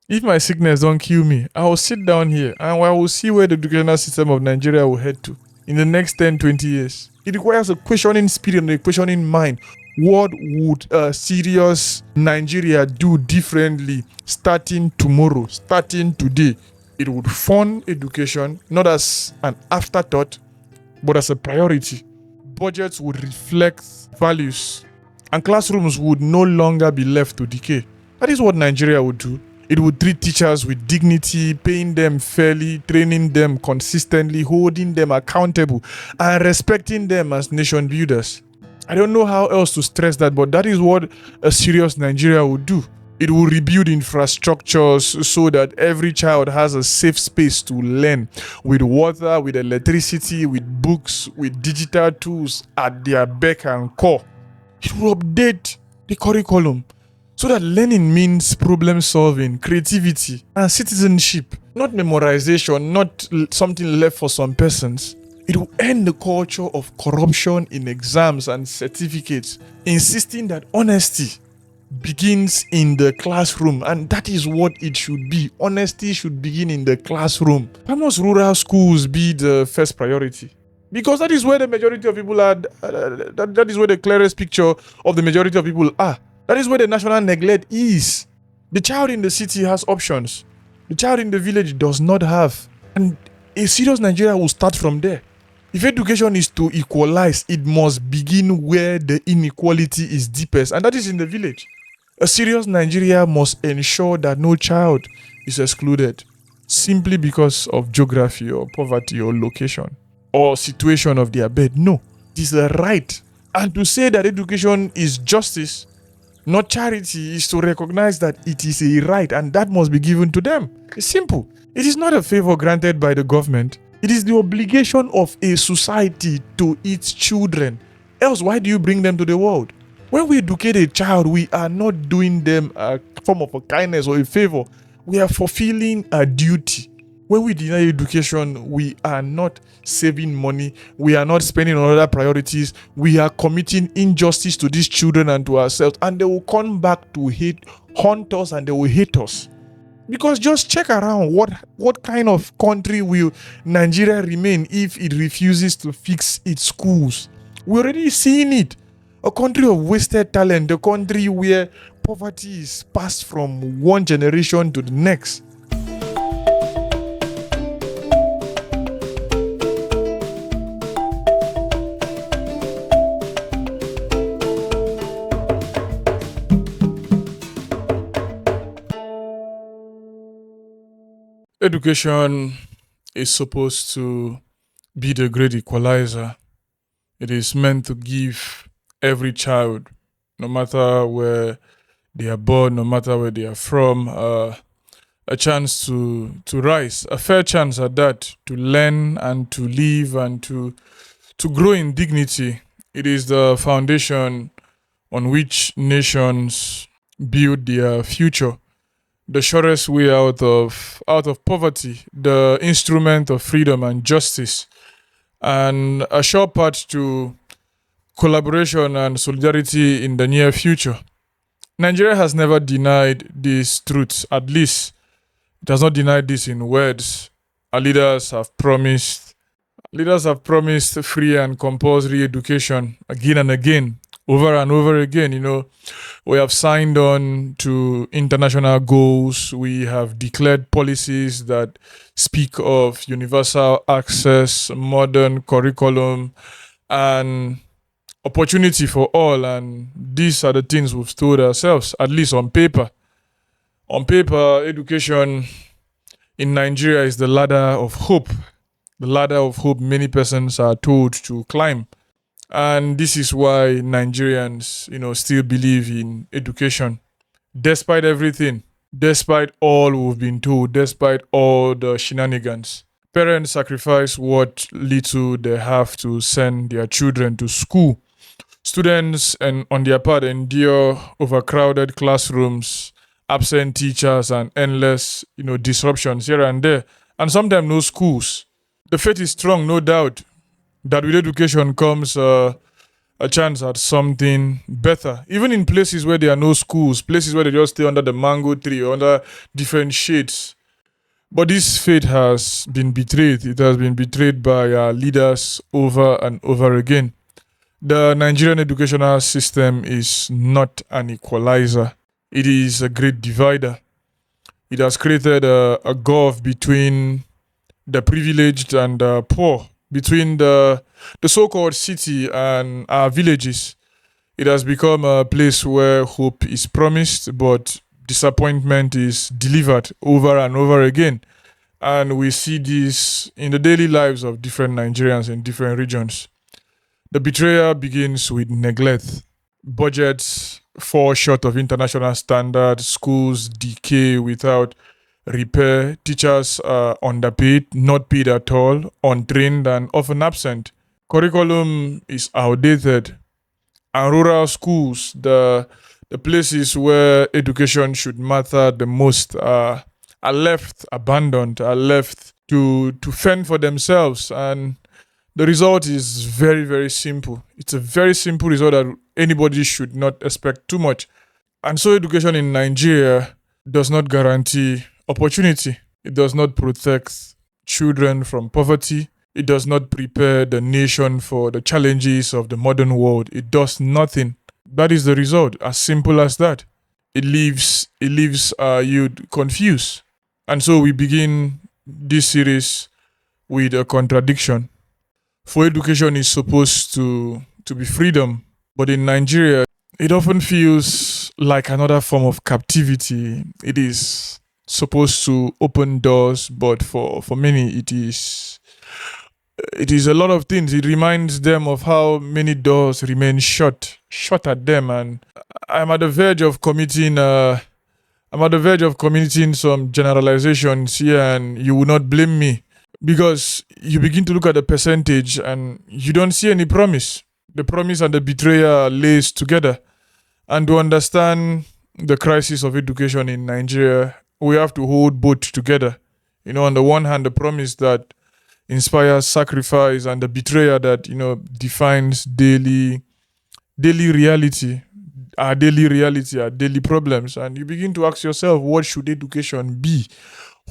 If my sickness don't kill me, I will sit down here and I will see where the educational system of Nigeria will head to in the next 10, 20 years. It requires a questioning spirit and a questioning mind. What would a serious Nigeria do differently starting tomorrow, starting today? It would fund education not as an afterthought, but as a priority. Budgets would reflect values, and classrooms would no longer be left to decay. That is what Nigeria would do. It would treat teachers with dignity, paying them fairly, training them consistently, holding them accountable, and respecting them as nation builders. I don't know how else to stress that, but that is what a serious Nigeria would do. It will rebuild infrastructures so that every child has a safe space to learn, with water, with electricity, with books, with digital tools at their beck and call. It will update the curriculum so that learning means problem solving, creativity, and citizenship, not memorization, not something left for some persons. It will end the culture of corruption in exams and certificates, insisting that honesty begins in the classroom, and that is what it should be. Honesty should begin in the classroom. Why must rural schools be the first priority? Because that is where the majority of people are. That is where the clearest picture of the majority of people are. That is where the national neglect is. The child in the city has options. The child in the village does not have. And a serious Nigeria will start from there. If education is to equalize, it must begin where the inequality is deepest, and that is in the village. A serious Nigeria must ensure that no child is excluded simply because of geography or poverty or location or situation of their bed. No, it is a right. And to say that education is justice, not charity, is to recognize that it is a right and that must be given to them. It's simple. It is not a favor granted by the government. It is the obligation of a society to its children. Else, why do you bring them to the world? When we educate a child, we are not doing them a form of a kindness or a favor. We are fulfilling a duty. When we deny education, we are not saving money. We are not spending on other priorities. We are committing injustice to these children and to ourselves. And they will come back to haunt us, and they will hate us. Because just check around, what kind of country will Nigeria remain if it refuses to fix its schools? We're already seeing it. A country of wasted talent, a country where poverty is passed from one generation to the next. Education is supposed to be the great equalizer. It is meant to give every child, no matter where they are born, no matter where they are from, a chance to rise, a fair chance at that, to learn and to live and to grow in dignity. It is the foundation on which nations build their future. The surest way out of poverty, the instrument of freedom and justice, and a sure path to collaboration and solidarity in the near future. Nigeria has never denied these truths, at least it has not denied this in words. Our leaders have promised free and compulsory education again and again, over and over again. We have signed on to international goals. We have declared policies that speak of universal access, modern curriculum, and opportunity for all. And these are the things we've told ourselves, at least on paper. On paper, education in Nigeria is the ladder of hope. The ladder of hope many persons are told to climb. And this is why Nigerians, still believe in education. Despite everything, despite all we've been told, despite all the shenanigans. Parents sacrifice what little they have to send their children to school. Students, and on their part, endure overcrowded classrooms, absent teachers, and endless, disruptions here and there, and sometimes no schools. The faith is strong, no doubt, that with education comes a chance at something better. Even in places where there are no schools, places where they just stay under the mango tree or under different shades. But this faith has been betrayed. It has been betrayed by our leaders over and over again. The Nigerian educational system is not an equalizer. It is a great divider. It has created a gulf between the privileged and the poor, between the so-called city and our villages. It has become a place where hope is promised, but disappointment is delivered over and over again. And we see this in the daily lives of different Nigerians in different regions. The betrayal begins with neglect. Budgets fall short of international standards, schools decay without repair, teachers are underpaid, not paid at all, untrained, and often absent. Curriculum is outdated, and rural schools, the places where education should matter the most, are left abandoned, are left to fend for themselves. And the result is very, very simple. It's a very simple result that anybody should not expect too much. And so, education in Nigeria does not guarantee opportunity, it does not protect children from poverty, it does not prepare the nation for the challenges of the modern world. It does nothing. That is the result, as simple as that. It leaves youth confused. And so we begin this series with a contradiction. For education is supposed to be freedom, but in Nigeria, it often feels like another form of captivity. It is supposed to open doors, but for many, it is a lot of things. It reminds them of how many doors remain shut at them, and I'm at the verge of committing some generalizations here, and you will not blame me, because you begin to look at the percentage and you don't see any promise. The promise and the betrayal lays together. And to understand the crisis of education in Nigeria, we have to hold both together. On the one hand, the promise that inspires sacrifice, and the betrayal that, defines daily reality, our daily problems. And you begin to ask yourself, what should education be?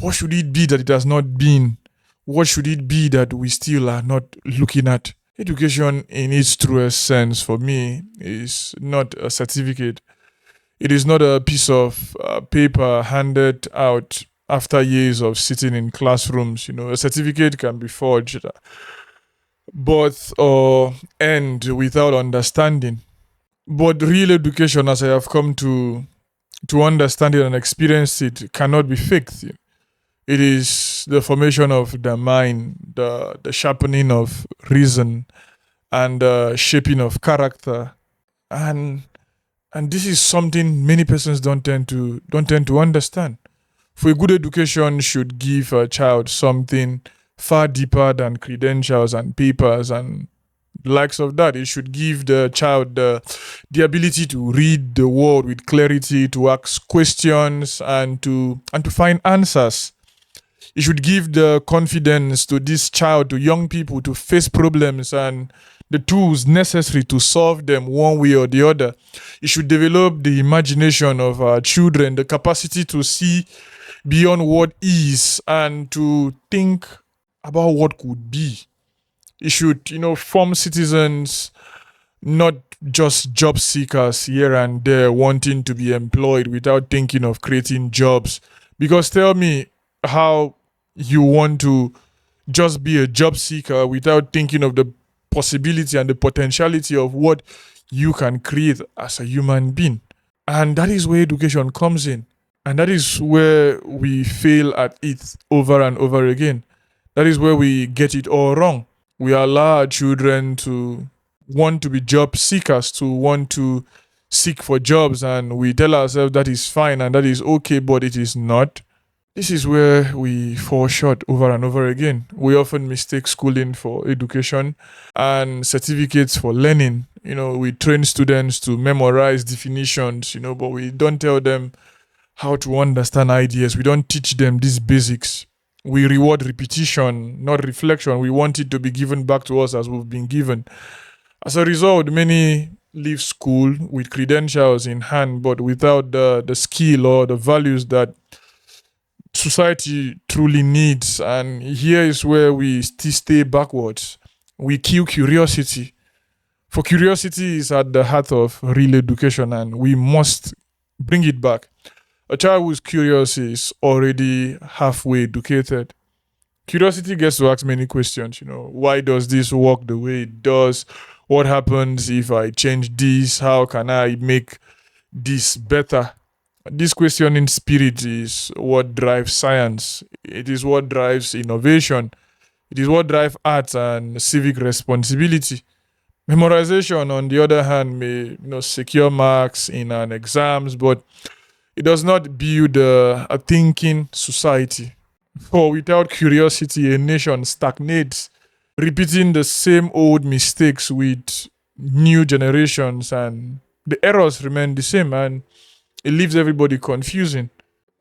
What should it be that it has not been? What should it be that we still are not looking at? Education in its truest sense for me is not a certificate. It is not a piece of paper handed out after years of sitting in classrooms. A certificate can be forged, but or end without understanding. But real education, as I have come to understand it and experience it, cannot be faked. It is the formation of the mind, the sharpening of reason, and the shaping of character. And this is something many persons don't tend to understand. For a good education should give a child something far deeper than credentials and papers and the likes of that. It should give the child the ability to read the world with clarity, to ask questions, and to find answers. It should give the confidence to this child, to young people, to face problems and the tools necessary to solve them one way or the other. It should develop the imagination of our children, the capacity to see beyond what is and to think about what could be. It should, form citizens, not just job seekers here and there wanting to be employed without thinking of creating jobs. Because tell me how you want to just be a job seeker without thinking of the possibility and the potentiality of what you can create as a human being. And that is where education comes in. And that is where we fail at it over and over again. That is where we get it all wrong. We allow our children to want to be job seekers, to want to seek for jobs, and we tell ourselves that is fine and that is okay, but it is not. This is where we fall short over and over again. We often mistake schooling for education and certificates for learning. We train students to memorize definitions, but we don't tell them how to understand ideas. We don't teach them these basics. We reward repetition, not reflection. We want it to be given back to us as we've been given. As a result, many leave school with credentials in hand, but without the skill or the values that society truly needs. And here is where we still stay backwards. We kill curiosity. For curiosity is at the heart of real education, and we must bring it back. A child who's curious is already halfway educated. Curiosity gets to ask many questions. Why does this work the way it does? What happens if I change this? How can I make this better? This questioning spirit is what drives science. It is what drives innovation. It is what drives art and civic responsibility. Memorization, on the other hand, may secure marks in an exams, but it does not build a thinking society. For without curiosity, a nation stagnates, repeating the same old mistakes with new generations, and the errors remain the same, and it leaves everybody confusing.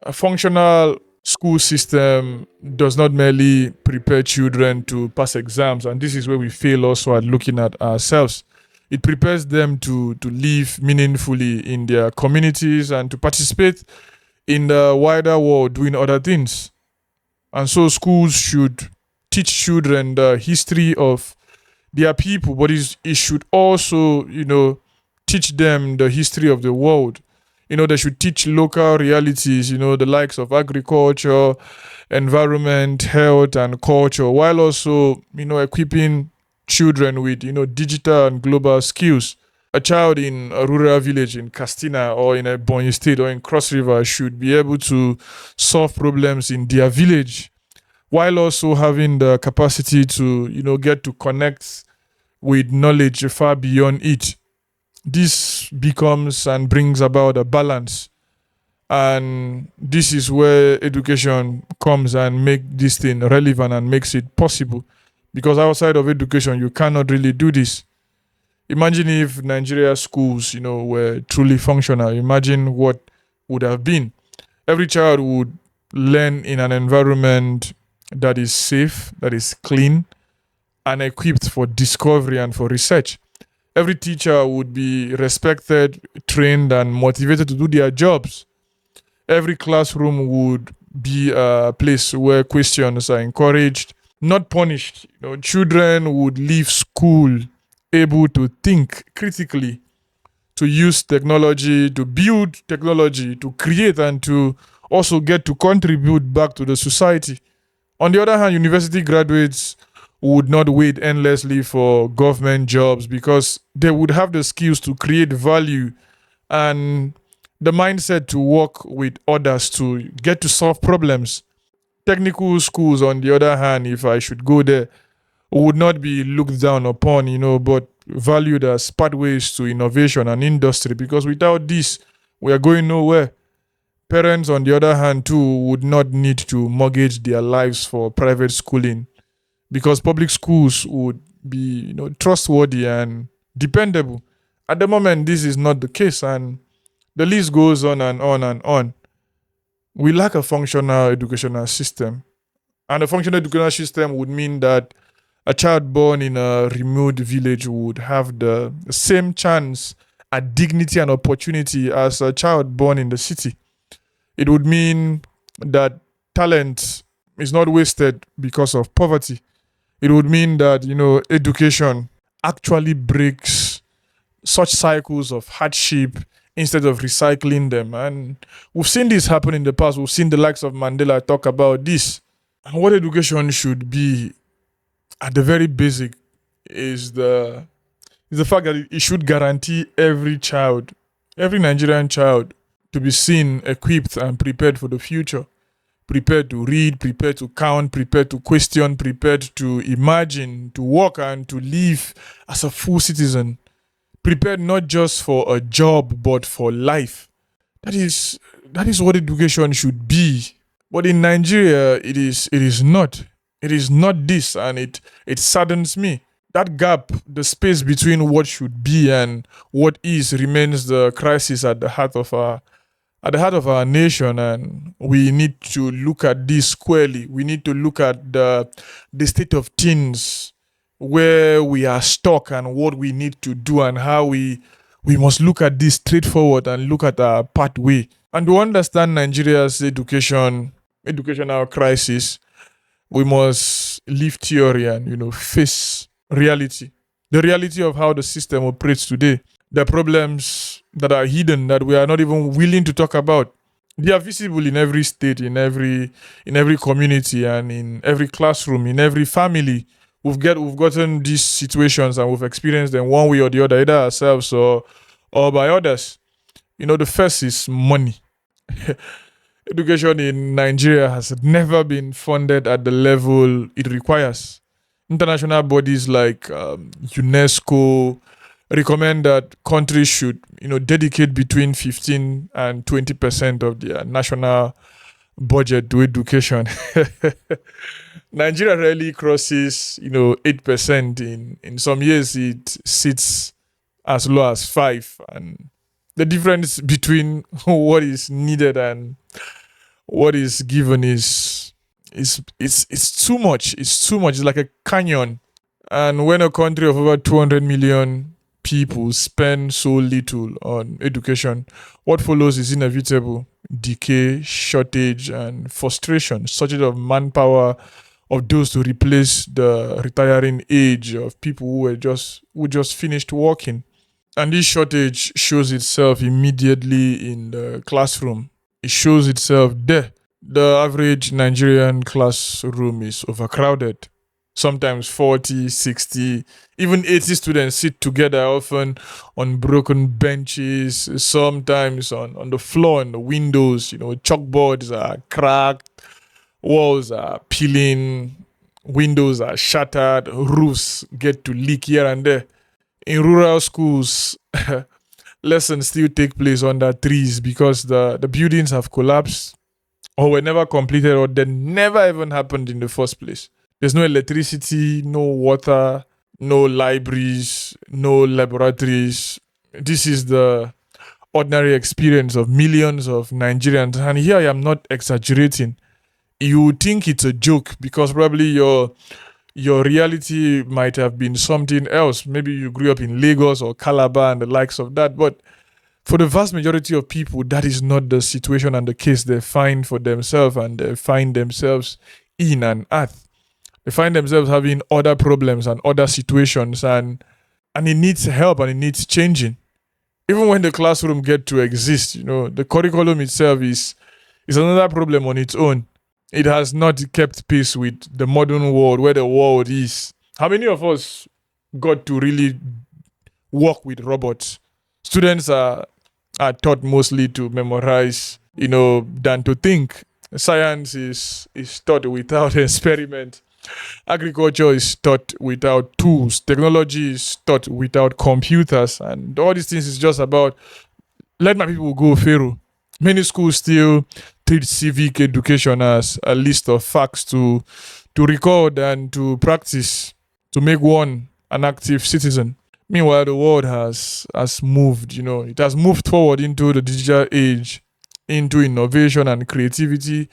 A functional school system does not merely prepare children to pass exams, and this is where we fail also at looking at ourselves. It prepares them to live meaningfully in their communities and to participate in the wider world doing other things. And so schools should teach children the history of their people, but it should also, teach them the history of the world. They should teach local realities, the likes of agriculture, environment, health, and culture, while also, equipping children with, digital and global skills. A child in a rural village in Castina or in a Bonny State or in Cross River should be able to solve problems in their village, while also having the capacity to, get to connect with knowledge far beyond it. This becomes and brings about a balance, and this is where education comes and make this thing relevant and makes it possible, because outside of education you cannot really do this. Imagine if Nigeria schools were truly functional. Imagine what would have been. Every child would learn in an environment that is safe, that is clean, and equipped for discovery and for research. Every teacher would be respected, trained, and motivated to do their jobs. Every classroom would be a place where questions are encouraged, not punished. Children would leave school able to think critically, to use technology, to build technology, to create, and to also get to contribute back to the society. On the other hand, university graduates would not wait endlessly for government jobs, because they would have the skills to create value and the mindset to work with others to get to solve problems. Technical schools, on the other hand, if I should go there, would not be looked down upon, but valued as pathways to innovation and industry, because without this, we are going nowhere. Parents, on the other hand, too, would not need to mortgage their lives for private schooling, because public schools would be, trustworthy and dependable. At the moment, this is not the case, and the list goes on and on and on. We lack a functional educational system, and a functional educational system would mean that a child born in a remote village would have the same chance at dignity and opportunity as a child born in the city. It would mean that talent is not wasted because of poverty. It would mean that, education actually breaks such cycles of hardship instead of recycling them. And we've seen this happen in the past. We've seen the likes of Mandela talk about this. And what education should be at the very basic is the fact that it should guarantee every child, every Nigerian child, to be seen, equipped, and prepared for the future. Prepared to read, prepared to count, prepared to question, prepared to imagine, to work, and to live as a full citizen. Prepared not just for a job, but for life. That is what education should be. But in Nigeria, it is not. It is not this, and it saddens me. That gap, the space between what should be and what is, remains the crisis at the heart of our nation, and we need to look at this squarely. We need to look at the state of things where we are stuck and what we need to do and how we must look at this straightforward and look at our pathway. And to understand Nigeria's educational crisis, we must leave theory and face reality. The reality of how the system operates today. The problems that are hidden that we are not even willing to talk about. They are visible in every state, in every community, and in every classroom, in every family. We've gotten these situations and we've experienced them one way or the other, either ourselves or by others. The first is money. Education in Nigeria has never been funded at the level it requires. International bodies like UNESCO recommend that countries should, dedicate between 15 and 20% of their national budget to education. Nigeria rarely crosses, 8%. In some years, it sits as low as 5%. And the difference between what is needed and what is given is it's too much. It's too much. It's like a canyon. And when a country of over 200 million people spend so little on education, what follows is inevitable: decay, shortage, and frustration, shortage of manpower, of those to replace the retiring age of people who just finished working. And this shortage shows itself immediately in the classroom. It shows itself there. The average Nigerian classroom is overcrowded. Sometimes 40, 60, even 80 students sit together, often on broken benches, sometimes on the floor and the windows. Chalkboards are cracked, walls are peeling, windows are shattered, roofs get to leak here and there. In rural schools, lessons still take place under trees because the buildings have collapsed or were never completed or they never even happened in the first place. There's no electricity, no water, no libraries, no laboratories. This is the ordinary experience of millions of Nigerians. And here I am not exaggerating. You would think it's a joke because probably your reality might have been something else. Maybe you grew up in Lagos or Calabar and the likes of that. But for the vast majority of people, that is not the situation and the case they find for themselves and they find themselves in and at. They find themselves having other problems and other situations and it needs help and it needs changing. Even when the classroom get to exist, the curriculum itself is another problem on its own. It has not kept pace with the modern world where the world is. How many of us got to really work with robots? Students are taught mostly to memorize, than to think. Science is taught without experiment. Agriculture is taught without tools. Technology is taught without computers. And all these things is just about let my people go, Pharaoh. Many schools still treat civic education as a list of facts to record and to practice to make one an active citizen. Meanwhile, the world has moved, it has moved forward into the digital age, into innovation and creativity,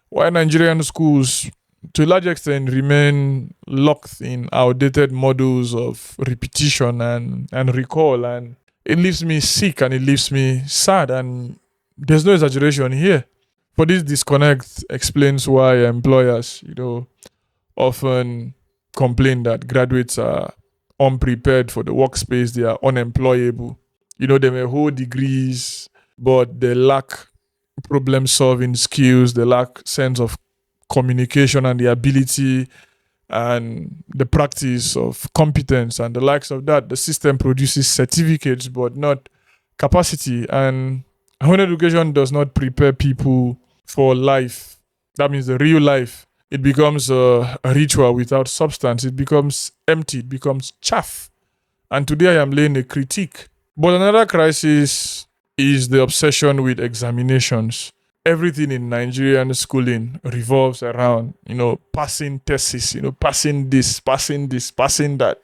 while Nigerian schools, to a large extent, remain locked in outdated models of repetition and recall. And it leaves me sick and it leaves me sad. And there's no exaggeration here. For this disconnect explains why employers, often complain that graduates are unprepared for the workspace, they are unemployable. They may hold degrees, but they lack problem solving skills, they lack sense of communication and the ability and the practice of competence and the likes of that. The system produces certificates but not capacity. And when education does not prepare people for life, that means the real life, it becomes a ritual without substance. It becomes empty, it becomes chaff. And today I am laying a critique. But another crisis is the obsession with examinations. Everything in Nigerian schooling revolves around, passing tests, passing this, passing that.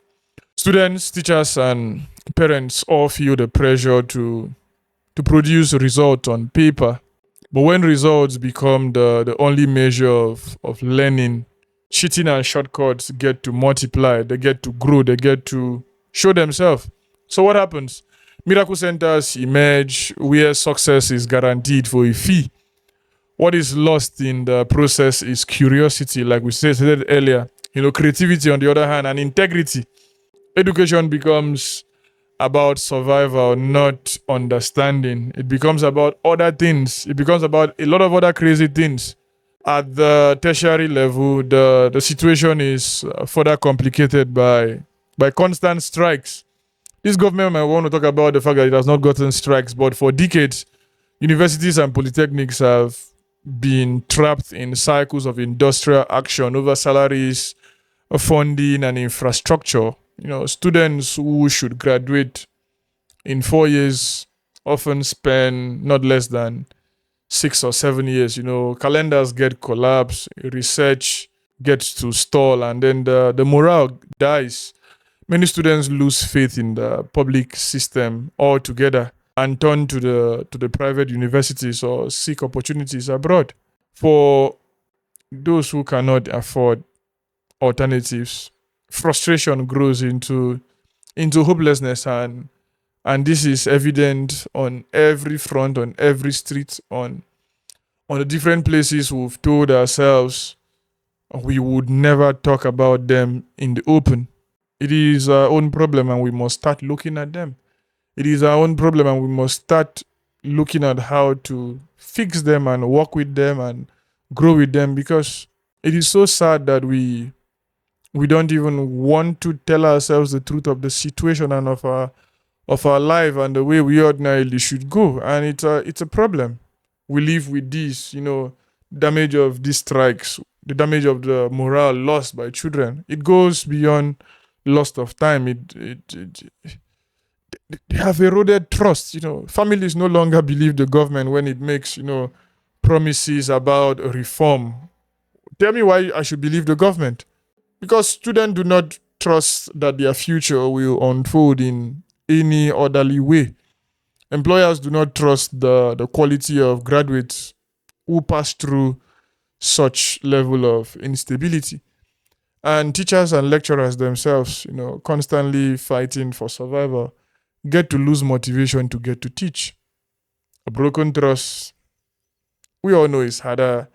Students, teachers, and parents all feel the pressure to produce results on paper. But when results become the only measure of learning, cheating and shortcuts get to multiply, they get to grow, they get to show themselves. So what happens? Miracle centers emerge where success is guaranteed for a fee. What is lost in the process is curiosity, like we said earlier. Creativity on the other hand, and integrity. Education becomes about survival, not understanding. It becomes about other things. It becomes about a lot of other crazy things. At the tertiary level, the situation is further complicated by constant strikes. This government might want to talk about the fact that it has not gotten strikes, but for decades, universities and polytechnics have been trapped in cycles of industrial action over salaries, funding, and infrastructure. Students who should graduate in 4 years often spend not less than 6 or 7 years. Calendars get collapsed, research gets to stall, and then the morale dies. Many students lose faith in the public system altogether and turn to the private universities or seek opportunities abroad. For those who cannot afford alternatives, frustration grows into hopelessness, and this is evident on every front, on every street, on the different places we've told ourselves we would never talk about them in the open. It is our own problem and we must start looking at them. It is our own problem and we must start looking at how to fix them and work with them and grow with them, because it is so sad that we don't even want to tell ourselves the truth of the situation and of our life and the way we ordinarily should go. And it's a problem. We live with this, damage of these strikes, the damage of the morale lost by children. It goes beyond loss of time. They have eroded trust. Families no longer believe the government when it makes, promises about reform. Tell me why I should believe the government. Because students do not trust that their future will unfold in any orderly way. Employers do not trust the quality of graduates who pass through such level of instability. And teachers and lecturers themselves, constantly fighting for survival, get to lose motivation to get to teach. A broken trust, we all know, is harder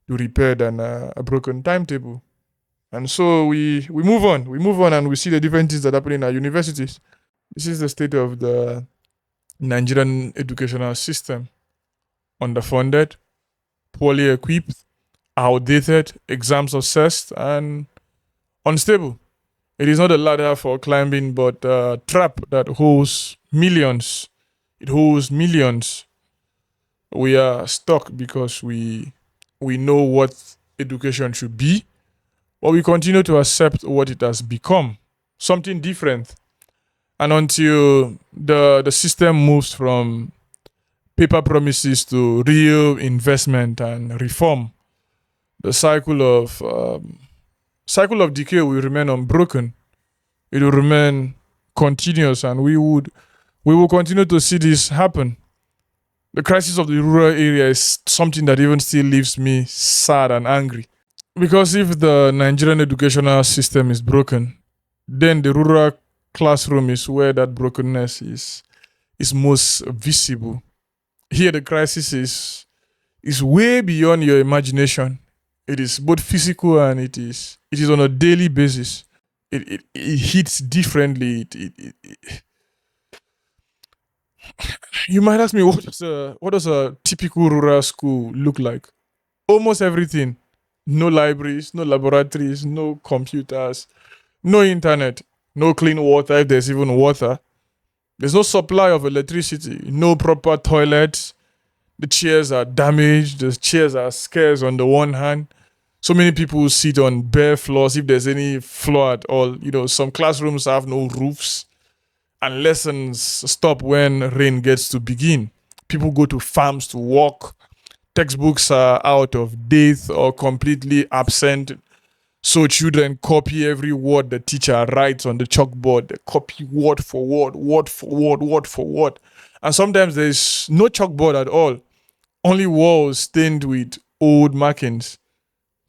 to repair than a broken timetable. And so we move on. We move on and we see the different things that happen in our universities. This is the state of the Nigerian educational system. Underfunded, poorly equipped, outdated, exams obsessed, and unstable. It is not a ladder for climbing, but a trap that holds millions. It holds millions. We are stuck because we know what education should be, but we continue to accept what it has become, something different. And until the system moves from paper promises to real investment and reform, the cycle of decay will remain unbroken. It will remain continuous, and we will continue to see this happen. The crisis of the rural area is something that even still leaves me sad and angry. Because if the Nigerian educational system is broken, then the rural classroom is where that brokenness is most visible. Here the crisis is way beyond your imagination. It is both physical and it is on a daily basis. It hits differently. You might ask me, what does a typical rural school look like? Almost everything. No libraries, no laboratories, no computers, no internet, no clean water if there's even water. There's no supply of electricity, no proper toilets. The chairs are damaged, the chairs are scarce on the one hand. So many people sit on bare floors, if there's any floor at all. Some classrooms have no roofs, and lessons stop when rain gets to begin. People go to farms to work. Textbooks are out of date or completely absent. So children copy every word the teacher writes on the chalkboard. They copy word for word, word for word, word for word. And sometimes there's no chalkboard at all. Only walls stained with old markings.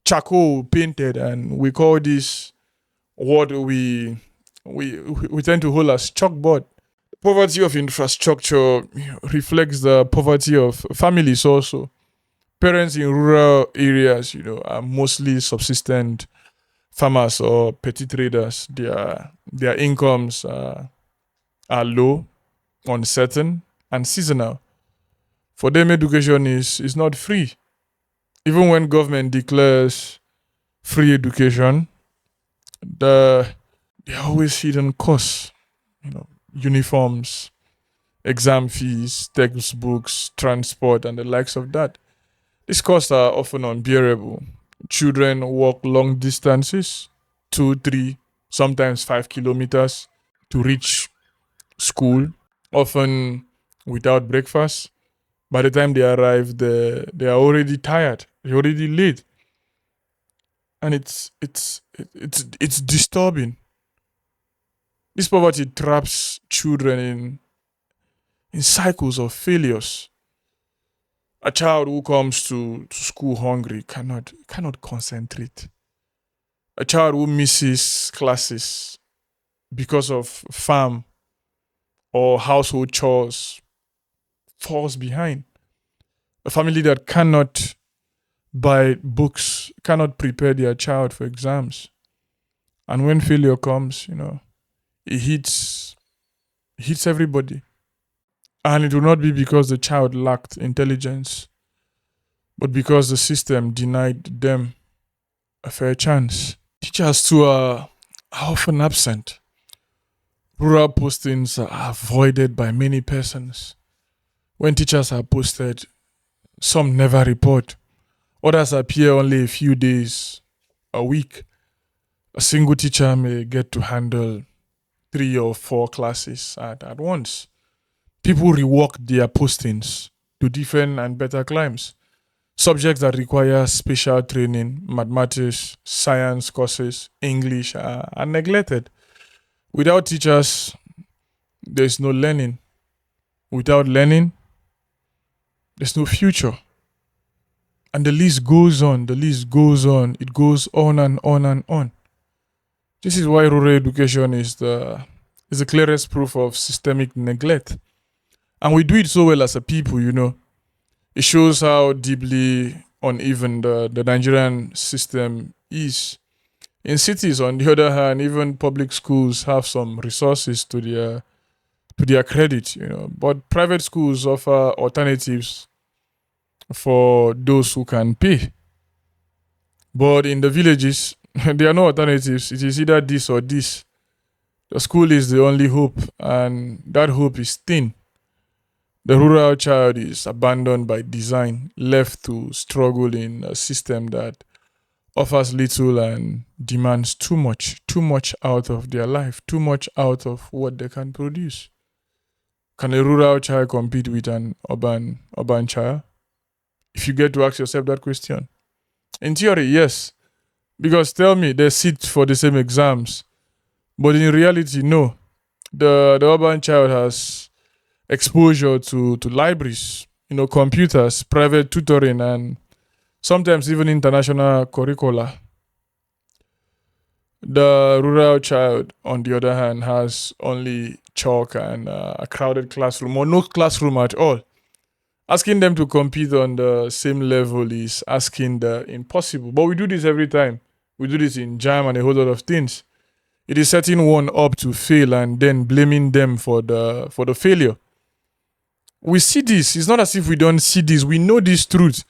charcoal painted, and we call this what we tend to hold as chalkboard. Poverty of infrastructure reflects the poverty of families also. Parents in rural areas, are mostly subsistent farmers or petty traders. Their incomes are low, uncertain, and seasonal. For them, education is not free. Even when government declares free education, the there are always hidden costs. Uniforms, exam fees, textbooks, transport, and the likes of that. These costs are often unbearable. Children walk long distances, 2, 3, sometimes 5 kilometers to reach school, often without breakfast. By the time they arrive, they are already tired. They're already late, and it's disturbing. This poverty traps children in cycles of failures. A child who comes to school hungry cannot concentrate. A child who misses classes because of farm or household chores falls behind. A family that cannot buy books cannot prepare their child for exams. And when failure comes, it hits everybody. And it will not be because the child lacked intelligence, but because the system denied them a fair chance. Teachers too are often absent. Rural postings are avoided by many persons. When teachers are posted, some never report. Others appear only a few days a week. A single teacher may get to handle 3 or 4 classes at once. People rework their postings to different and better climes. Subjects that require special training, mathematics, science courses, English are neglected. Without teachers, there's no learning. Without learning, there's no future. And the list goes on, it goes on and on and on. This is why rural education is the clearest proof of systemic neglect. And we do it so well as a people, It shows how deeply uneven the Nigerian system is. In cities, on the other hand, even public schools have some resources to their credit, But private schools offer alternatives for those who can pay. But in the villages, there are no alternatives. It is either this or this. The school is the only hope, and that hope is thin. The rural child is abandoned by design, left to struggle in a system that offers little and demands too much out of their life, too much out of what they can produce. Can a rural child compete with an urban child? If you get to ask yourself that question. In theory, yes. Because tell me, they sit for the same exams. But in reality, no. The urban child has exposure to libraries, computers, private tutoring, and sometimes even international curricula. The rural child, on the other hand, has only chalk and a crowded classroom or no classroom at all. Asking them to compete on the same level is asking the impossible. But we do this every time. We do this in JAM and a whole lot of things. It is setting one up to fail and then blaming them for the failure. We see this. It's not as if we don't see this. We know this truth.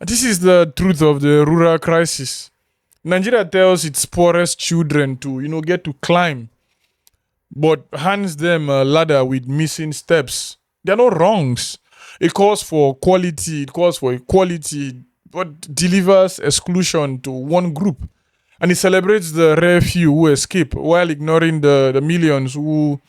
This is the truth of the rural crisis. Nigeria tells its poorest children to, get to climb, but hands them a ladder with missing steps. There are no wrongs. It calls for quality, it calls for equality, but delivers exclusion to one group. And it celebrates the rare few who escape while ignoring the millions who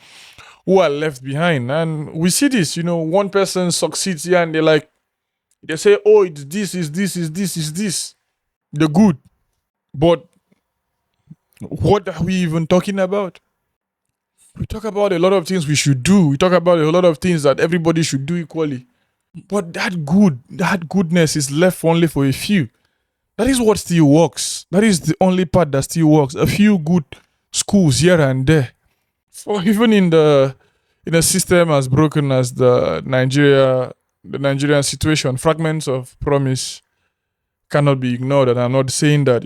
are left behind. And we see this, one person succeeds here and they say, oh, it's this, is this, is this, is this. The good. But what are we even talking about? We talk about a lot of things we should do. We talk about a lot of things that everybody should do equally. But that goodness is left only for a few. That is what still works. That is the only part that still works. A few good schools here and there. For even in a system as broken as the Nigerian situation, fragments of promise cannot be ignored. And I'm not saying that,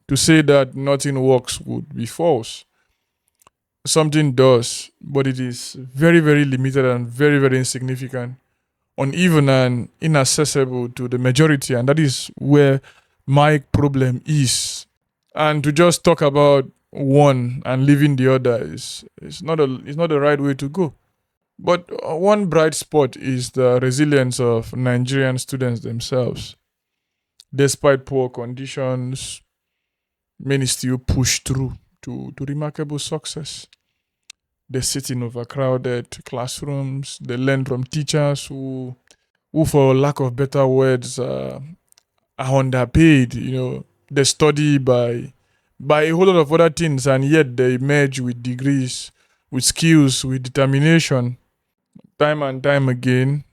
to say that nothing works would be false. Something does, but it is very, very limited and very, very insignificant, uneven and inaccessible to the majority. And that is where my problem is. And to just talk about one and leaving the other is not the right way to go. But one bright spot is the resilience of Nigerian students themselves. Despite poor conditions, many still push through to remarkable success. They sit in overcrowded classrooms. They learn from teachers who for lack of better words, are underpaid. They study by a whole lot of other things, and yet they emerge with degrees, with skills, with determination. Time and time again,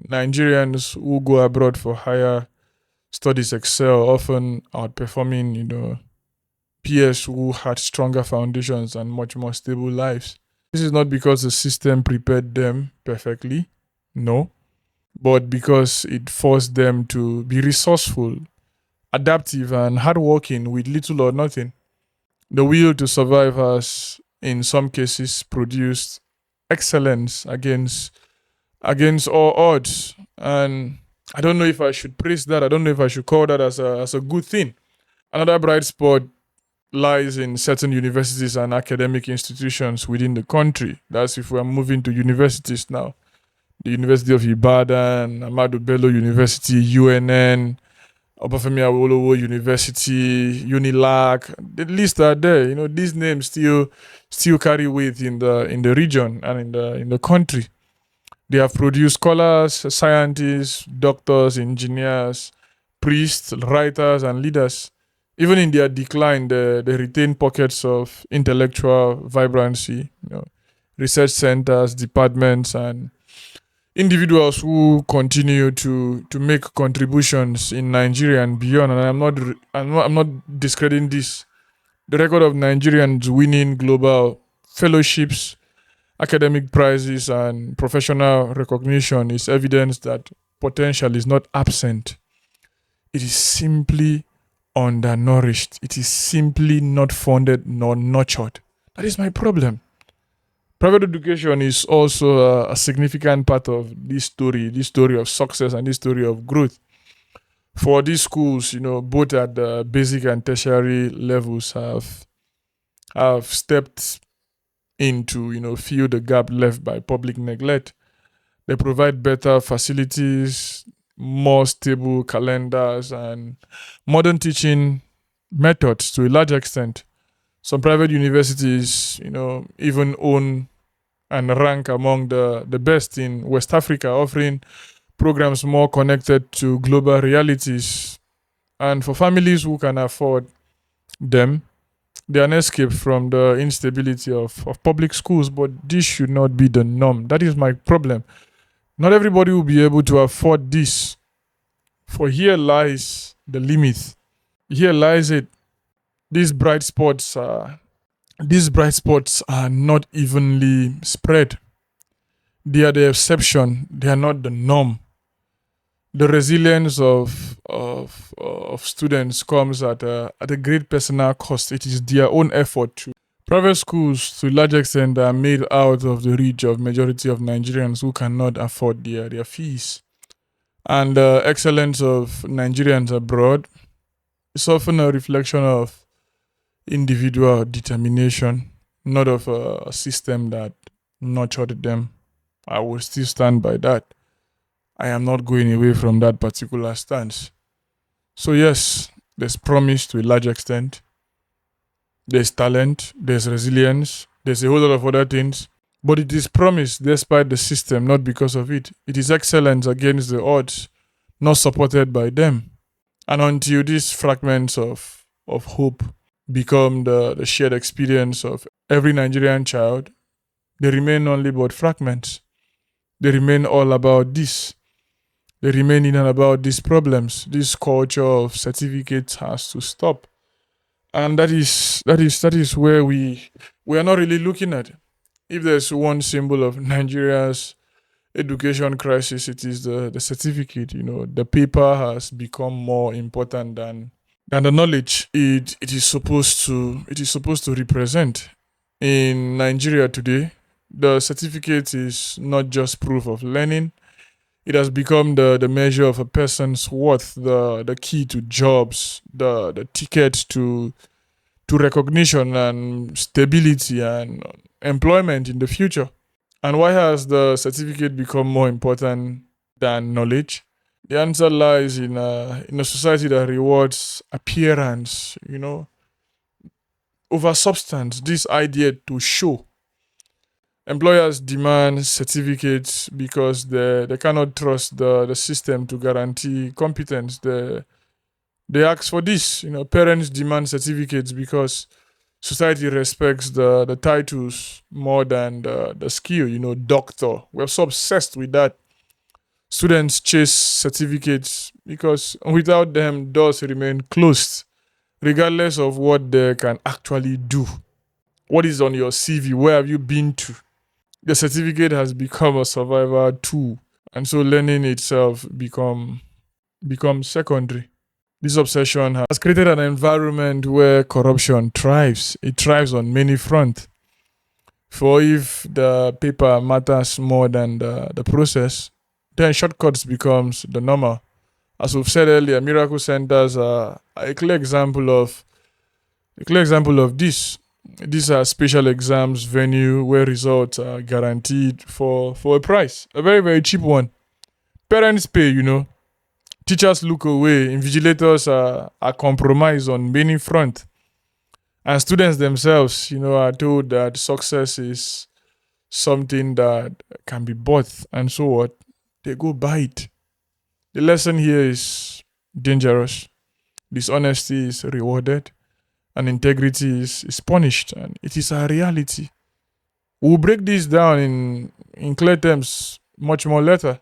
Nigerians who go abroad for higher studies excel, often outperforming, peers who had stronger foundations and much more stable lives. This is not because the system prepared them perfectly, no, but because it forced them to be resourceful, adaptive, and hardworking with little or nothing. The will to survive has, in some cases, produced excellence against all odds. And I don't know if I should praise that. I don't know if I should call that as a good thing. Another bright spot lies in certain universities and academic institutions within the country. That's if we're moving to universities now. The University of Ibadan, Ahmadu Bello University, UNN, Obafemi Awolowo University, Unilag. The list are there. These names still carry weight in the region and in the country. They have produced scholars, scientists, doctors, engineers, priests, writers, and leaders. Even in their decline, they retain pockets of intellectual vibrancy, research centers, departments, and individuals who continue to make contributions in Nigeria and beyond. And I'm not discrediting this. The record of Nigerians winning global fellowships, academic prizes, and professional recognition is evidence that potential is not absent. It is simply undernourished. It is simply not funded nor nurtured. That is my problem. Private education is also a significant part of this story of success and this story of growth. For these schools, both at the basic and tertiary levels have stepped in to fill the gap left by public neglect. They provide better facilities, more stable calendars, and modern teaching methods to a large extent. Some private universities, even own and rank among the best in West Africa, offering programs more connected to global realities. And for families who can afford them, they are an escape from the instability of public schools, but this should not be the norm. That is my problem. Not everybody will be able to afford this. For here lies the limit. Here lies it. These bright spots are not evenly spread. They are the exception. They are not the norm. The resilience of students comes at a great personal cost. It is their own effort to. Private schools, to a large extent, are made out of the reach of majority of Nigerians who cannot afford their fees. And the excellence of Nigerians abroad is often a reflection of individual determination, not of a system that nurtured them. I will still stand by that. I am not going away from that particular stance. So yes, there's promise to a large extent. There's talent, there's resilience, there's a whole lot of other things. But it is promise despite the system, not because of it. It is excellence against the odds, not supported by them. And until these fragments of hope become the shared experience of every Nigerian child, they remain only but fragments. They remain all about this. they remain in and about these problems. This culture of certificates has to stop. And that is where we are not really looking at. If there's one symbol of Nigeria's education crisis, it is the certificate. The paper has become more important than the knowledge it is supposed to represent. In Nigeria today, the certificate is not just proof of learning. It has become the measure of a person's worth, the key to jobs, the ticket to recognition and stability and employment in the future. And why has the certificate become more important than knowledge? The answer lies in a society that rewards appearance, over substance. This idea to show. Employers demand certificates because they cannot trust the system to guarantee competence. They ask for this. Parents demand certificates because society respects the titles more than the skill. Doctor. We're so obsessed with that. Students chase certificates because without them, doors remain closed, regardless of what they can actually do. What is on your CV? Where have you been to? The certificate has become a survival tool, and so learning itself becomes secondary. This obsession has created an environment where corruption thrives. It thrives on many fronts. For if the paper matters more than the process, then shortcuts becomes the normal. As we've said earlier, miracle centers are a clear example of this. These are special exams venue where results are guaranteed for a price, a very very cheap one. Parents pay, teachers look away, invigilators are compromised on many fronts, and students themselves, are told that success is something that can be bought, and so what? They go buy it. The lesson here is dangerous. Dishonesty is rewarded and integrity is punished, and it is a reality. We'll break this down in clear terms much more later.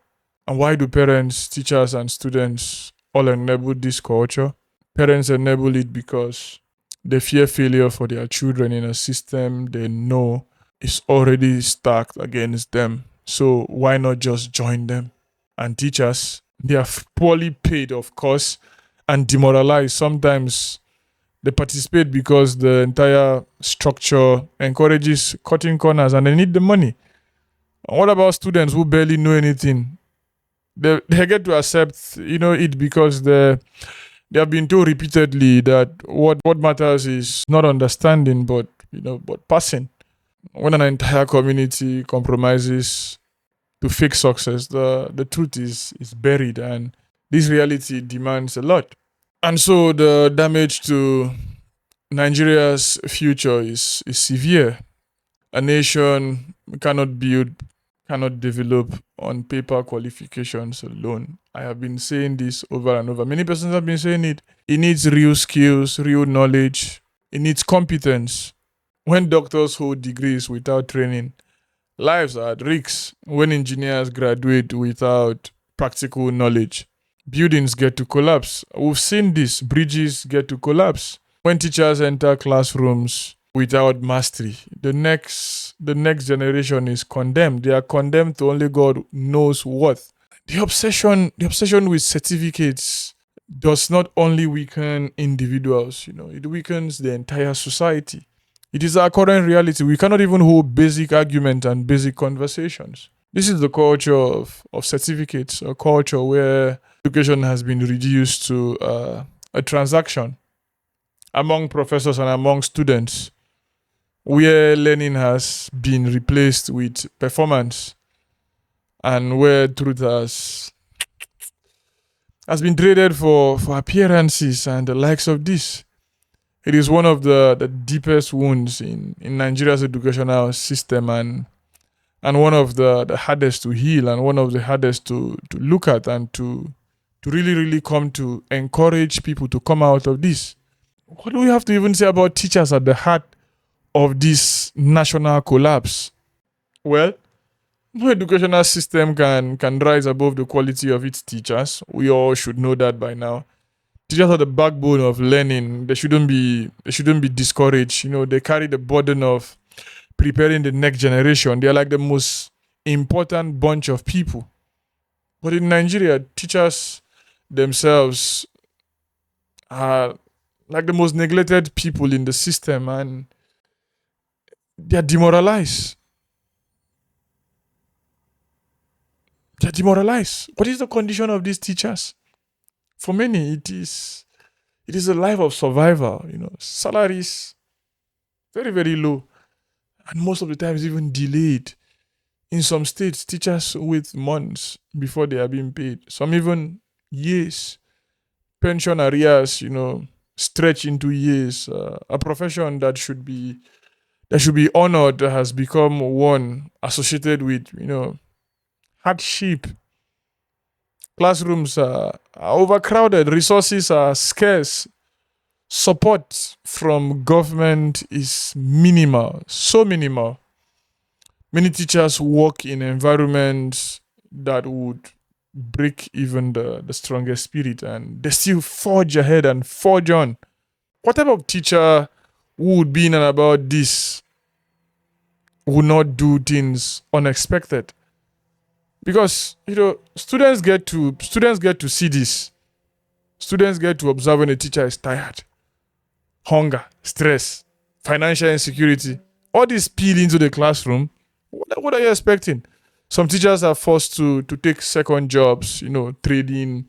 And why do parents, teachers, and students all enable this culture? Parents enable it because they fear failure for their children in a system they know is already stacked against them. So why not just join them? And teachers, they are poorly paid, of course, and demoralized. Sometimes they participate because the entire structure encourages cutting corners and they need the money. And what about students who barely know anything? They get to accept, it because they have been told repeatedly that what matters is not understanding but passing. When an entire community compromises to fake success, the truth is buried, and this reality demands a lot. And so the damage to Nigeria's future is severe. A nation cannot develop on paper qualifications alone. I have been saying this over and over. Many persons have been saying it. It needs real skills, real knowledge. It needs competence. When doctors hold degrees without training, lives are at risk. When engineers graduate without practical knowledge, buildings get to collapse. We've seen this. Bridges get to collapse. When teachers enter classrooms without mastery, the next generation is condemned. They are condemned to only God knows what. The obsession with certificates does not only weaken individuals, it weakens the entire society. It is our current reality. We cannot even hold basic argument and basic conversations. This is the culture of certificates, a culture where education has been reduced to a transaction among professors and among students, where learning has been replaced with performance, and where truth has been traded for appearances and the likes of this. It is one of the deepest wounds in Nigeria's educational system, and one of the hardest to heal, and one of the hardest to look at, and to really, really come to encourage people to come out of this. What do we have to even say about teachers at the heart of this national collapse? Well, No educational system can rise above the quality of its teachers. We all should know that by now. Teachers are the backbone of learning. They shouldn't be discouraged. They carry the burden of preparing the next generation. They are like the most important bunch of people. But in Nigeria, teachers themselves are like the most neglected people in the system, and they are demoralized. They're demoralized. What is the condition of these teachers? For many, it is a life of survival. Salaries very, very low, and most of the times even delayed. In some states, teachers wait months before they are being paid. Some even years. Pension arrears, stretch into years. A profession that should be honored has become one associated with hardship. Classrooms are overcrowded, resources are scarce, support from government is minimal, so minimal. Many teachers work in environments that would break even the strongest spirit, and they still forge ahead and forge on. What type of teacher would be in and about this would not do things unexpected? Because students get to see this. Students get to observe when a teacher is tired, hunger, stress, financial insecurity. All this spill into the classroom. What are you expecting? Some teachers are forced to take second jobs, trading.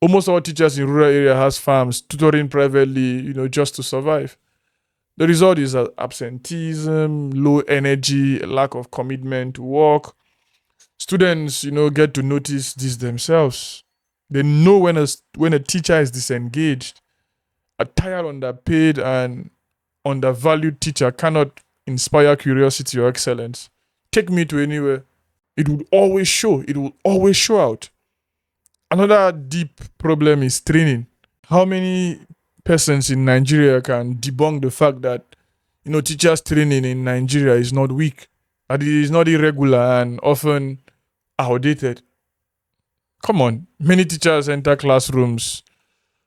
Almost all teachers in rural area has farms, tutoring privately, just to survive. The result is absenteeism, low energy, lack of commitment to work. Students, get to notice this themselves. They know when a teacher is disengaged. A tired, underpaid, and undervalued teacher cannot inspire curiosity or excellence. Take me to anywhere. It would always show. It will always show out. Another deep problem is training. How many persons in Nigeria can debunk the fact that teachers training in Nigeria is not weak, and it is not irregular and often outdated? Come on, many teachers enter classrooms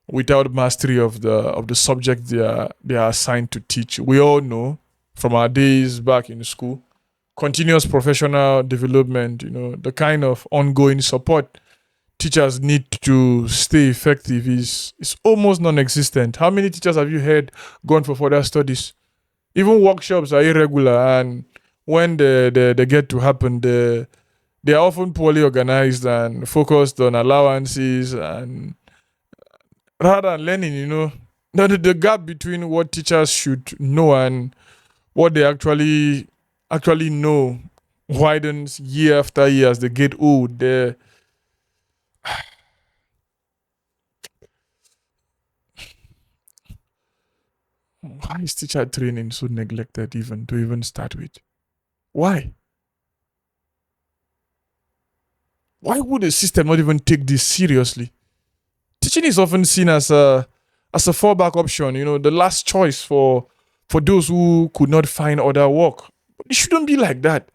without mastery of the subject they are assigned to teach. We all know from our days back in school, continuous professional development, the kind of ongoing support teachers need to stay effective is almost non-existent. How many teachers have you heard gone for further studies? Even workshops are irregular, and when they get to happen, they are often poorly organized and focused on allowances, and rather than learning, the gap between what teachers should know and what they actually know widens year after year as they get old. Why is teacher training so neglected even to even start with? Why? Why would the system not even take this seriously? Teaching is often seen as a fallback option, the last choice for those who could not find other work. But it shouldn't be like that.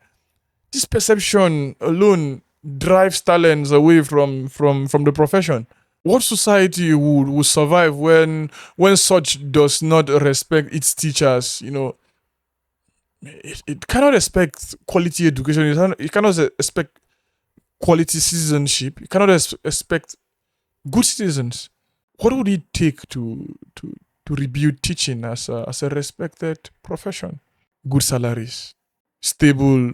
This perception alone drives talents away from the profession. What society would survive when such does not respect its teachers? It cannot expect quality education. It cannot expect quality citizenship. It cannot expect good citizens. What would it take to rebuild teaching as a respected profession? Good salaries, stable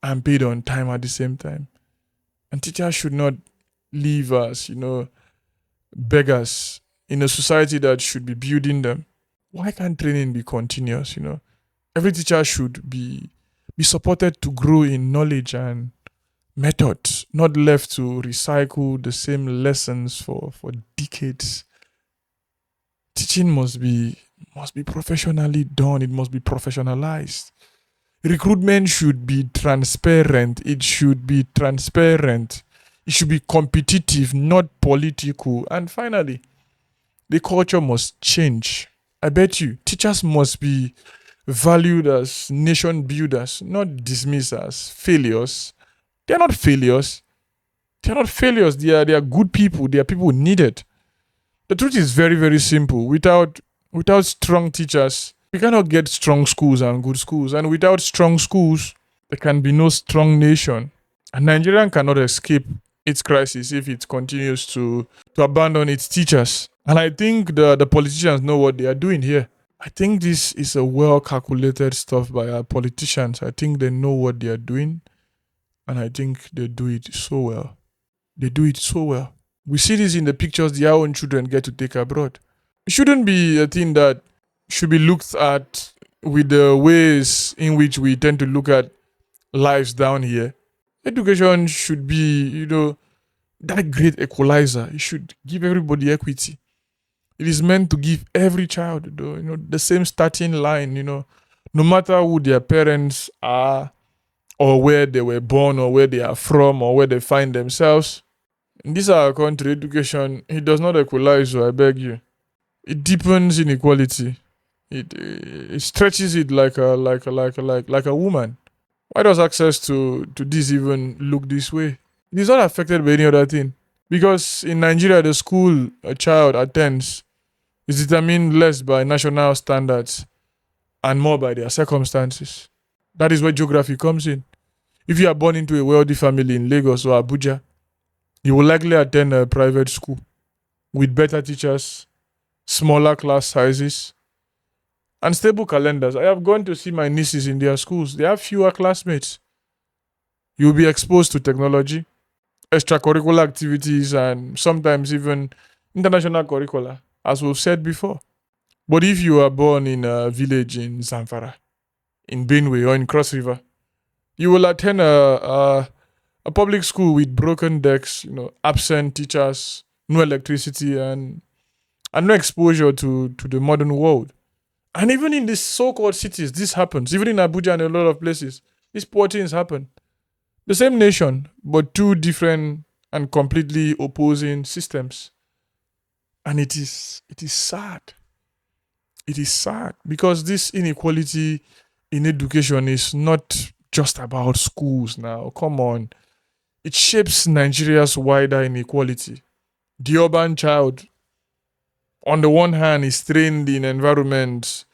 and paid on time at the same time. And teachers should not leave us, beggars in a society that should be building them. Why can't training be continuous? Every teacher should be supported to grow in knowledge and methods, not left to recycle the same lessons for decades. Teaching must be professionally done. It must be professionalized. Recruitment should be transparent. It should be transparent. It should be competitive, not political. And finally, the culture must change. I bet you teachers must be valued as nation builders, not dismissed as failures. They're not failures. They're not failures. They are good people. They are people needed. The truth is very, very simple. Without strong teachers, we cannot get strong schools and good schools. And without strong schools, there can be no strong nation. And Nigeria cannot escape its crisis if it continues to abandon its teachers. And I think the politicians know what they are doing here. I think this is a well calculated stuff by our politicians. I think they know what they are doing. And I think they do it so well. They do it so well. We see this in the pictures their own children get to take abroad. It shouldn't be a thing that should be looked at with the ways in which we tend to look at lives down here. Education should be, that great equalizer. It should give everybody equity. It is meant to give every child, the same starting line, no matter who their parents are, or where they were born, or where they are from, or where they find themselves. In this our country, education, it does not equalize, so I beg you. It deepens inequality. It stretches it like a woman. Why does access to this even look this way? It is not affected by any other thing. Because in Nigeria, the school a child attends is determined less by national standards and more by their circumstances. That is where geography comes in. If you are born into a wealthy family in Lagos or Abuja, you will likely attend a private school with better teachers, smaller class sizes, and stable calendars. I have gone to see my nieces in their schools. They have fewer classmates. You'll be exposed to technology, extracurricular activities, and sometimes even international curricula, as we've said before. But if you are born in a village in Zamfara, in Benue, or in Cross River, you will attend a public school with broken decks, absent teachers, no electricity, and no exposure to the modern world. And even in these so-called cities, this happens. Even in Abuja and a lot of places, these poor things happen. The same nation, but two different and completely opposing systems. And it is sad. It is sad because this inequality in education is not just about schools now. Come on. It shapes Nigeria's wider inequality. The urban child, on the one hand, is trained in environments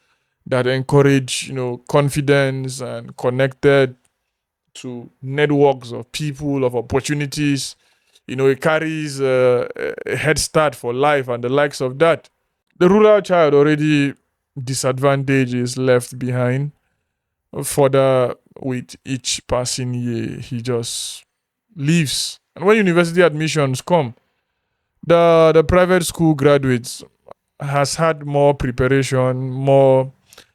that encourage, confidence and connected to networks of people, of opportunities. It carries a head start for life and the likes of that. The rural child already disadvantaged is left behind. Further, with each passing year, he just leaves. And when university admissions come, the private school graduates has had more preparation, more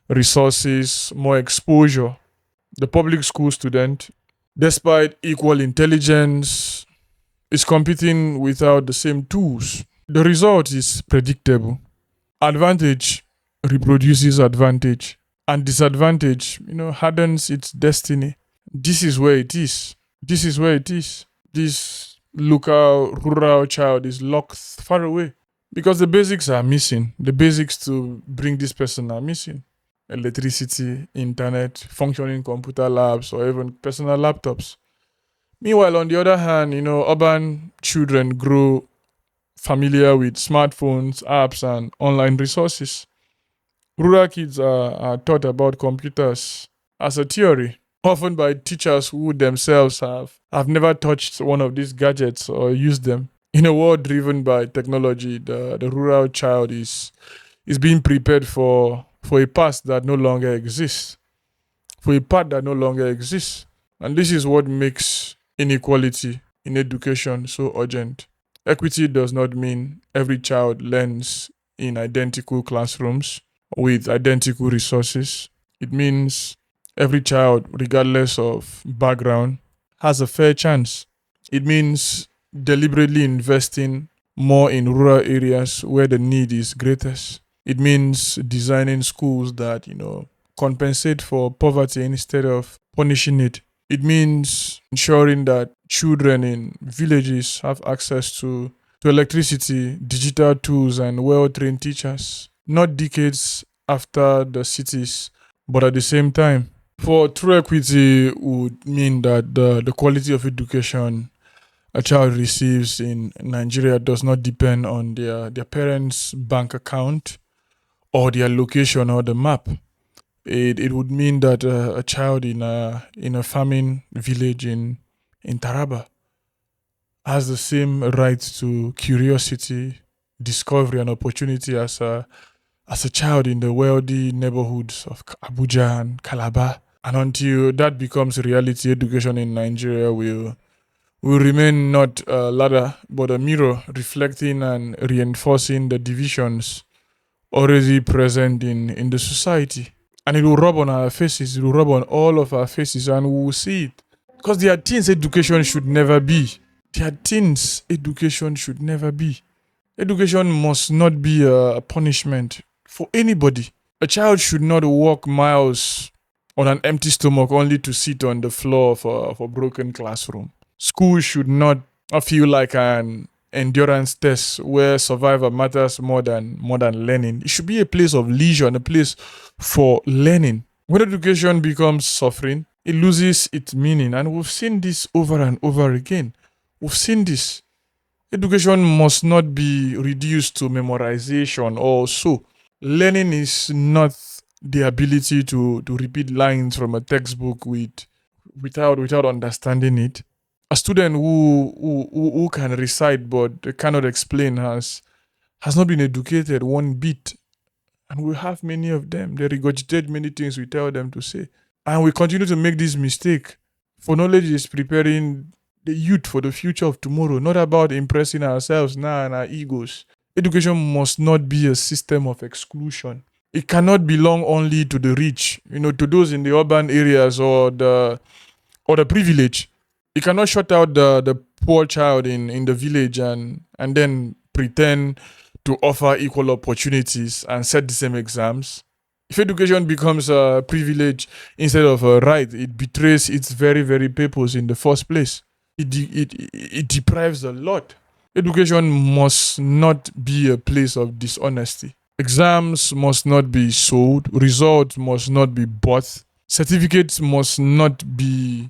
resources, more exposure. The public school student, despite equal intelligence, is competing without the same tools. The result is predictable. Advantage reproduces advantage, and disadvantage, hardens its destiny. This is where it is. This is where it is. This local rural child is locked far away because the basics are missing. The basics to bring this person are missing. Electricity, internet, functioning computer labs, or even personal laptops. Meanwhile, on the other hand, urban children grow familiar with smartphones, apps, and online resources. Rural kids are taught about computers as a theory, often by teachers who themselves have never touched one of these gadgets or used them. In a world driven by technology, the rural child is being prepared for a past that no longer exists, for a path that no longer exists. And this is what makes inequality in education so urgent. Equity does not mean every child learns in identical classrooms with identical resources. It means every child, regardless of background, has a fair chance. It means deliberately investing more in rural areas where the need is greatest. It means designing schools that, compensate for poverty instead of punishing it. It means ensuring that children in villages have access to electricity, digital tools, and well-trained teachers. Not decades after the cities But at the same time, for true equity would mean that the quality of education a child receives in Nigeria does not depend on their parents' bank account or their location or the map. It would mean that a child in a farming village in Taraba has the same right to curiosity, discovery, and opportunity as a child in the wealthy neighborhoods of Abuja and Calabar. And until that becomes reality, education in Nigeria will remain not a ladder but a mirror reflecting and reinforcing the divisions already present in the society. And it will rub on our faces, it will rub on all of our faces, and we will see it. Because there are things education should never be. There are things education should never be. Education must not be a punishment for anybody. A child should not walk miles on an empty stomach only to sit on the floor of a broken classroom. School should not feel like an endurance test where survival matters more than learning. It should be a place of leisure and a place for learning. When education becomes suffering, it loses its meaning, and we've seen this over and over again. We've seen this. Education must not be reduced to memorization or so. Learning is not the ability to repeat lines from a textbook without understanding it. A student who can recite but cannot explain has not been educated one bit. And we have many of them. They regurgitate many things we tell them to say. And we continue to make this mistake. For knowledge is preparing the youth for the future of tomorrow, not about impressing ourselves now and our egos. Education must not be a system of exclusion. It cannot belong only to the rich, to those in the urban areas or the privileged. It cannot shut out the poor child in the village and then pretend to offer equal opportunities and set the same exams. If education becomes a privilege instead of a right, it betrays its very, very purpose in the first place. It deprives a lot. Education must not be a place of dishonesty. Exams must not be sold. Results must not be bought. Certificates must not be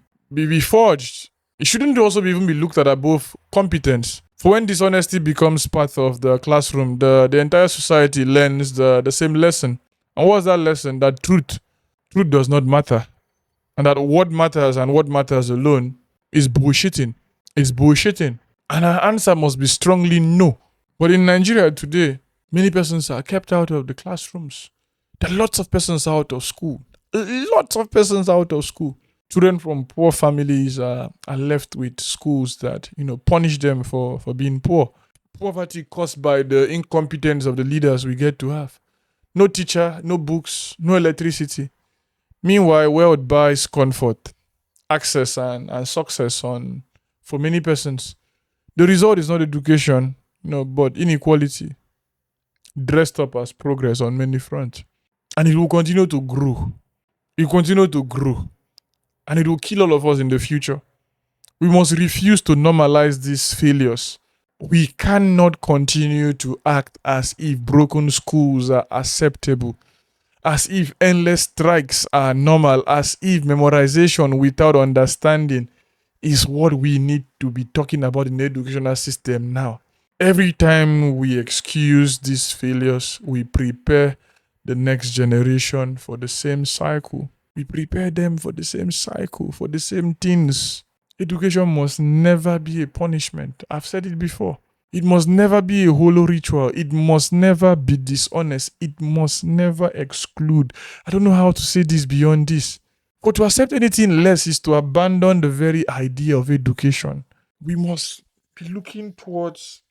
forged. It shouldn't also even be looked at above competence. For when dishonesty becomes part of the classroom, the entire society learns the same lesson. And what's that lesson? That truth does not matter. And that what matters and what matters alone is bullshitting. It's bullshitting. And our answer must be strongly no. But in Nigeria today, many persons are kept out of the classrooms. There are lots of persons out of school. Lots of persons out of school. Children from poor families are left with schools that punish them for being poor. Poverty caused by the incompetence of the leaders we get to have. No teacher, no books, no electricity. Meanwhile, wealth buys comfort, access, and success for many persons. The result is not education, but inequality, dressed up as progress on many fronts. And it will continue to grow. It will continue to grow. And it will kill all of us in the future. We must refuse to normalize these failures. We cannot continue to act as if broken schools are acceptable, as if endless strikes are normal, as if memorization without understanding is what we need to be talking about in the educational system now. Every time we excuse these failures, we prepare the next generation for the same cycle. We prepare them for the same cycle, for the same things. Education must never be a punishment. I've said it before. It must never be a hollow ritual. It must never be dishonest. It must never exclude. I don't know how to say this beyond this. But to accept anything less is to abandon the very idea of education. We must be looking towards,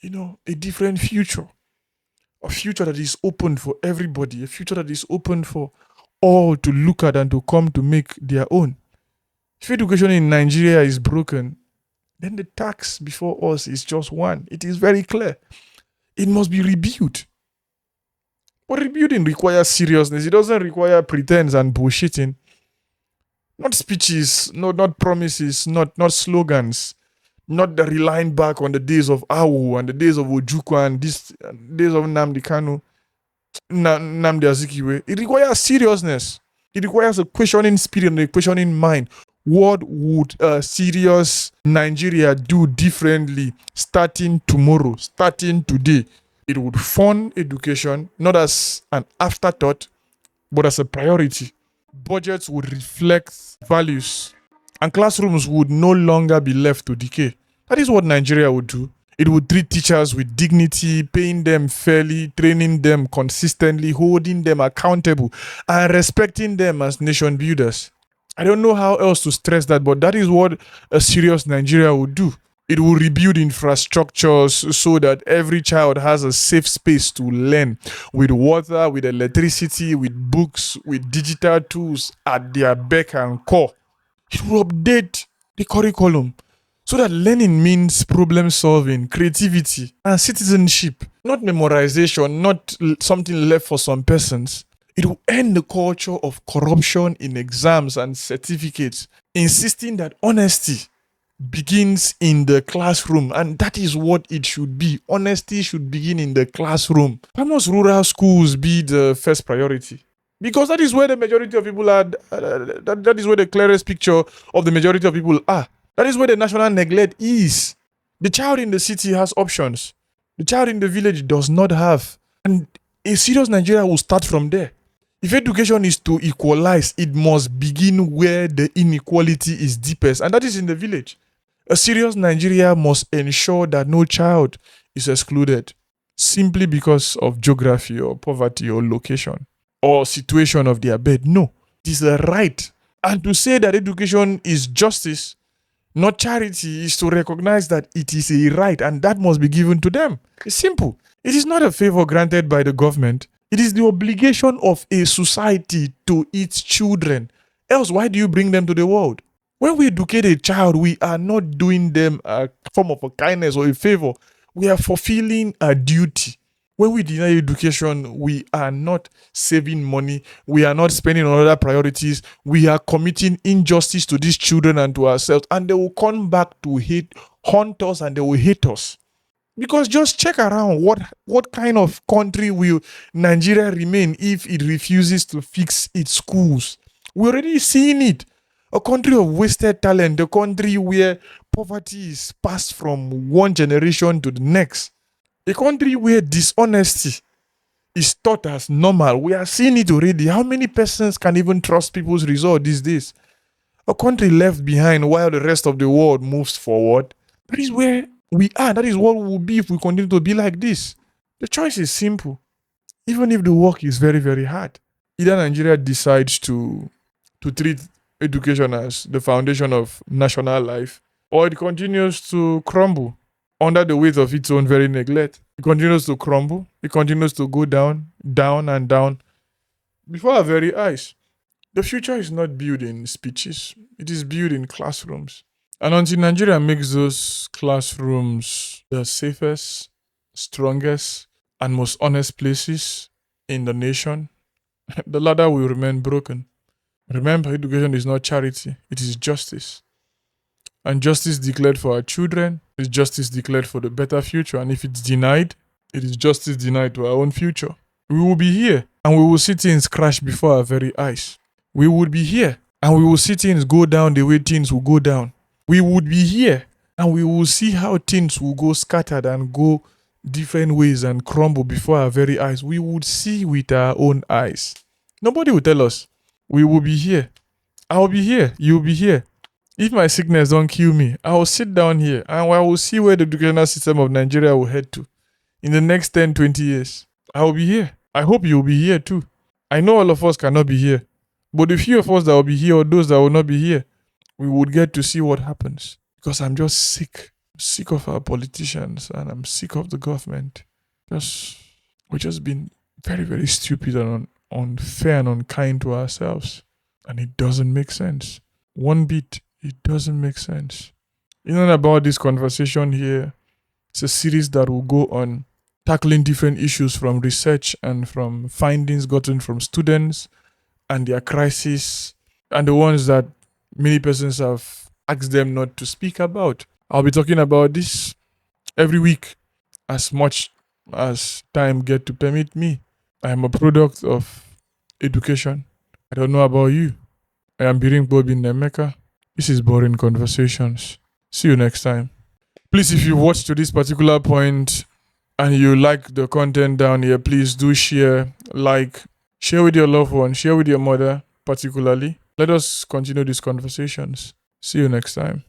a different future. A future that is open for everybody. A future that is open for all to look at and to come to make their own. If education in Nigeria is broken, then the tax before us is just one. It is very clear. It must be rebuilt. But rebuilding requires seriousness. It doesn't require pretense and bullshitting. Not speeches, not promises, not slogans, not the relying back on the days of Awu and the days of Ojukwu and days of Nnamdi Kanu. Nnamdi Azikiwe. It requires seriousness. It requires a questioning spirit and a questioning mind. What would a serious Nigeria do differently starting tomorrow, starting today? It would fund education not as an afterthought, but as a priority. Budgets would reflect values, and classrooms would no longer be left to decay. That is what Nigeria would do. It would treat teachers with dignity, paying them fairly, training them consistently, holding them accountable, and respecting them as nation builders. I don't know how else to stress that, but that is what a serious Nigeria would do. It will rebuild infrastructures so that every child has a safe space to learn with water, with electricity, with books, with digital tools at their beck and call. It will update the curriculum so that learning means problem solving, creativity, and citizenship, not memorization, not something left for some persons. It will end the culture of corruption in exams and certificates, insisting that honesty begins in the classroom, and that is what it should be. Honesty should begin in the classroom. Why must rural schools be the first priority? Because that is where the majority of people are. That is where the clearest picture of the majority of people are. That is where the national neglect is. The child in the city has options. The child in the village does not have. And a serious Nigeria will start from there. If education is to equalize, it must begin where the inequality is deepest, and that is in the village. A serious Nigeria must ensure that no child is excluded simply because of geography or poverty or location or situation of their bed. No, it is a right. And to say that education is justice, not charity, is to recognize that it is a right and that must be given to them. It's simple. It is not a favor granted by the government. It is the obligation of a society to its children. Else, why do you bring them to the world? When we educate a child, we are not doing them a form of a kindness or a favor. We are fulfilling a duty. When we deny education, we are not saving money. We are not spending on other priorities. We are committing injustice to these children and to ourselves. And they will come back to haunt us, and they will hate us. Because just check around, what kind of country will Nigeria remain if it refuses to fix its schools? We're already seeing it. A country of wasted talent, a country where poverty is passed from one generation to the next. A country where dishonesty is taught as normal. We are seeing it already. How many persons can even trust people's results these days? A country left behind while the rest of the world moves forward. That is where we are. That is what we will be if we continue to be like this. The choice is simple. Even if the work is very, very hard. Either Nigeria decides to treat education as the foundation of national life, or it continues to crumble under the weight of its own very neglect. It continues to crumble. It continues to go down, down, and down before our very eyes. The future is not built in speeches. It is built in classrooms. And until Nigeria makes those classrooms the safest, strongest, and most honest places in the nation, the ladder will remain broken. Remember, education is not charity, it is justice. And justice declared for our children is justice declared for the better future. And if it's denied, it is justice denied to our own future. We will be here and we will see things crash before our very eyes. We would be here and we will see things go down the way things will go down. We would be here and we will see how things will go scattered and go different ways and crumble before our very eyes. We would see with our own eyes. Nobody will tell us. We will be here. I will be here. You will be here. If my sickness don't kill me, I will sit down here and I will see where the educational system of Nigeria will head to in the next 10, 20 years. I will be here. I hope you will be here too. I know all of us cannot be here, but the few of us that will be here or those that will not be here, we would get to see what happens. Because I'm just sick. I'm sick of our politicians and I'm sick of the government. We've just been very, very stupid and unfair and unkind to ourselves. And it doesn't make sense. One bit, it doesn't make sense. You know about this conversation here, it's a series that will go on tackling different issues from research and from findings gotten from students and their crisis and the ones that many persons have asked them not to speak about. I'll be talking about this every week as much as time get to permit me. I am a product of education. I don't know about you. I am Biringkpa in Nemeka. This is Boring Conversations. See you next time. Please, if you watched to this particular point and you like the content down here, please do share, share with your loved one, share with your mother particularly. Let us continue these conversations. See you next time.